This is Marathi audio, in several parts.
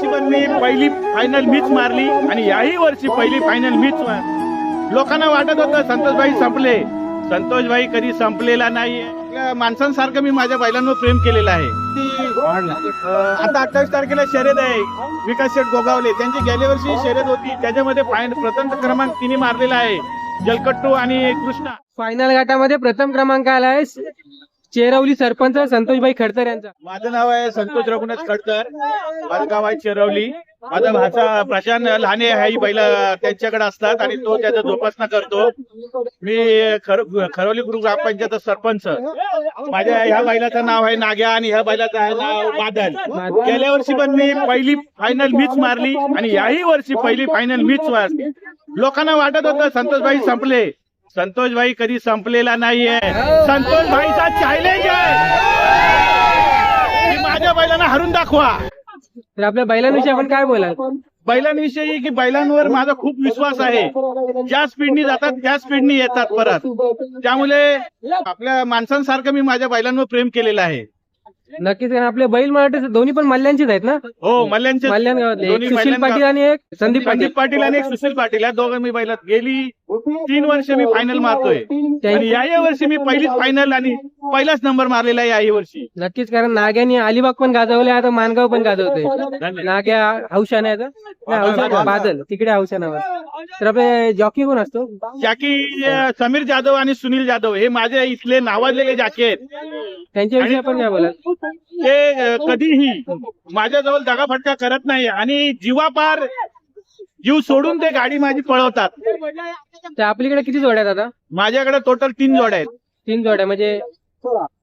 वर्षी पण मी पहिली फायनल मीच मारली आणि याही वर्षी पहिली फायनल मीच लोकांना वाटत होतं संतोषभाई संपले. संतोषभाई कधी संपलेला नाही. आपल्या माणसांसारखं मी माझ्या बैलांवर प्रेम केलेलं आहे. आता 28 तारखेला शर्यत आहे. विकास शेठ गोगावले त्यांची गेल्या वर्षी शर्यत होती, त्याच्यामध्ये प्रथम क्रमांक तिने मारलेला आहे. जलकट्टू आणि कृष्णा. फायनल गटामध्ये प्रथम क्रमांक आला आहे चेरवली सरपंच संतोषभाई खडतर यांचा. माझं नाव आहे संतोष रघुनाथ खडतर. माझं गाव आहे चेरवली. माझा भाचा प्रशांत लहाने ही बैल त्यांच्याकडे असतात आणि तो त्याचा जोपासना करतो. मी खरवली गुरु ग्रामपंचायत सरपंच. माझ्या ह्या बैलाचं नाव आहे नाग्या आणि ह्या बैलाचं आहे नाव बादल. गेल्या वर्षी पण मी पहिली फायनल मीच मारली आणि याही वर्षी पहिली फायनल मीच मारली. लोकांना वाटत होतं संतोषभाई संपले. संतोषभाई कधी संपलेला नाहीये. संतोषभाईचा चॅलेंज आहे की माझ्या बैलांना हरून दाखवा. तर आपल्या बैलांविषयी आपण काय बोलाल? बैलांविषयी की बैलांवर माझा खूप विश्वास आहे. ज्या स्पीडनी जातात त्या स्पीडनी येतात परत. त्यामुळे आपल्या माणसांसारखं मी माझ्या बैलांवर प्रेम केलेलं आहे. नक्कीच. आपले बैल मराठी दोन्ही पण मल्ल्यांचेच आहेत ना? हो, मल्ल्यांचे. मल्ल्याण गावातले एक सुशील पाटील आणि एक संदीप पाटील आणि एक सुशील पाटील या दोघं मी बैलात गेली 3 वर्ष मी फायनल मारतोय आणि याही वर्षी मी पहिलीच फायनल आणि पहिलाच नंबर मारलेला आहे याही वर्षी. नक्कीच. कारण नाग्याने अलिबाग पण गाजवले, आता मानगाव पण गाजवते. नाग्या हौशाने आता बादल तिकडे हौशानावर. तर आपले जॉकी कोण असतो? जॉकी समीर जाधव आणि सुनील जाधव हे माझ्या इथले नावाजलेले जॉकी आहेत. त्यांच्याविषयी आपण काय बोलाल? ते कधीही माझ्याजवळ दगाफटका करत नाही आणि जीवापार जीव सोडून ते गाडी माझी पळवतात. तर आपल्याकडे किती जोड्या आहेत आता? माझ्याकडे टोटल 3 जोड्या आहेत. 3 जोड्या म्हणजे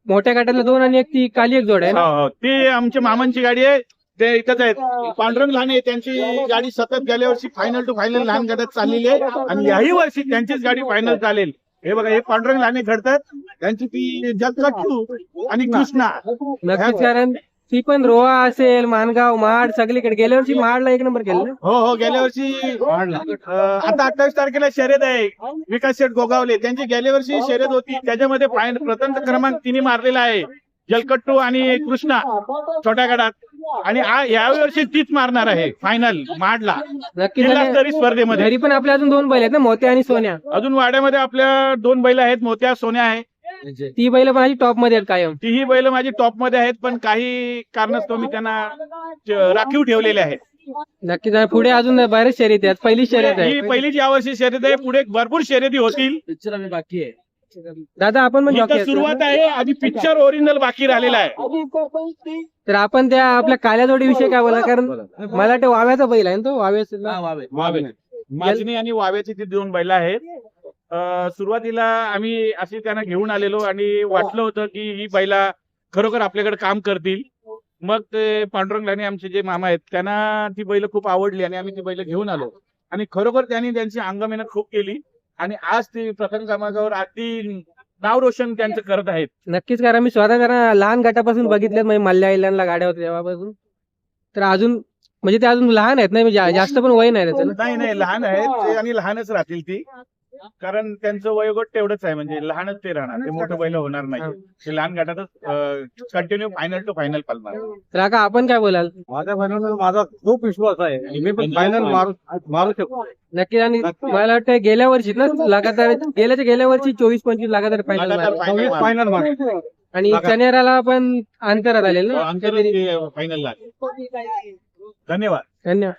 मोठ्या गाड्याला 2 आणि एक ती काली एक जोड आहे ना? हो, ती आमच्या मामांची गाडी आहे. ते इथंच आहेत. पांडुरंग लहाने त्यांची गाडी सतत गेल्या वर्षी फायनल टू फायनल लहान गटात चाललेली आहे आणि याही वर्षी त्यांचीच गाडी फायनल चालेल. हे बघा, हे पांडुरंग लहाने घडतात त्यांची ती जलकट्टू आणि कृष्णा. नक्कीच. कारण ती पण रोहा असेल, मानगाव, महाड सगळीकडे. गेल्या वर्षी महाडला 1 नंबर केलं. हो, गेल्या वर्षी आता 28 तारखेला शर्यत आहे. विकास शेठ गोगावले त्यांची गेल्या वर्षी शर्यत होती, त्याच्यामध्ये प्रथम क्रमांक तिने मारलेला आहे. जलकट्टू आणि कृष्णा छोट्या गटात आणि यावर्षी तीच मारणार आहे फायनल महाडला. नक्कीच. तरी स्पर्धेमध्ये घरी पण आपल्या अजून 2 बैल आहेत ना, मोत्या आणि सोन्या. अजून वाड्यामध्ये आपल्या 2 बैल आहेत, मोत्या सोन्या आहे. ती बैल पण माझी टॉप मध्ये आहेत कायम. तीही बैल माझी टॉप मध्ये आहेत, पण काही कारणास्तव मी त्यांना राखीव ठेवलेले आहेत. नक्कीच. पुढे अजून बरेच शर्यती आहेत. पहिली शर्यत आहे. ही पहिलीच यावर्षी शर्यत आहे. पुढे भरपूर शर्यती होतील. बाकी आहे दादा. आपण पण इथं सुरुवात आहे आणि पिक्चर ओरिजिनल बाकी राहिलेला आहे. तर आपण त्या आपल्या काल्या जोडी विषयी काय बोला? कारण मला वाटतं वाव्याचा बैल आहे ना तो. वावे माचणी आणि वाव्याची ती 2 बैल आहेत. सुरुवातीला आम्ही अशी त्यांना घेऊन आलेलो आणि वाटलं होतं की ही बैला खरोखर आपल्याकडे काम करतील. मग ते पांडुरंग लाने आमचे जे मामा आहेत त्यांना ती बैल खूप आवडली आणि आम्ही ती बैल घेऊन आलो आणि खरोखर त्यांनी त्यांची अंग मेहनत खूप केली आणि आज ती प्रथम क्रमांकावर अगदी नाव रोशन त्यांचं करत आहेत. नक्कीच. कारण मी स्वतः त्यांना लहान गटापासून बघितल्यात, म्हणजे मल्ल्या आयलंडला गाड्या होत्या तेव्हापासून. तर अजून म्हणजे ते अजून लहान आहेत नाही, म्हणजे जास्त पण वय नाही त्याचं. नाही, लहान आहेत ते आणि लहानच राहतील ती. कारण त्यांचं वयोगट तेवढंच आहे, म्हणजे लहानच ते राहणार. ते मोठं बैल होणार नाही. ते लहान गटातच कंटिन्यू फायनल टू फायनल पालणार. तर का आपण काय बोलाल? माझ्या बैलांवर माझा खूप विश्वास आहे. मी पण फायनल मारू शकतो. नक्कीच. आणि मला वाटतं गेल्या वर्षी ना लगातार गेल्या वर्षी 24-25 लगातार फायनल मारू. आणि चनेराला पण अंतरात आलेलं ना. फायनल. धन्यवाद. धन्यवाद.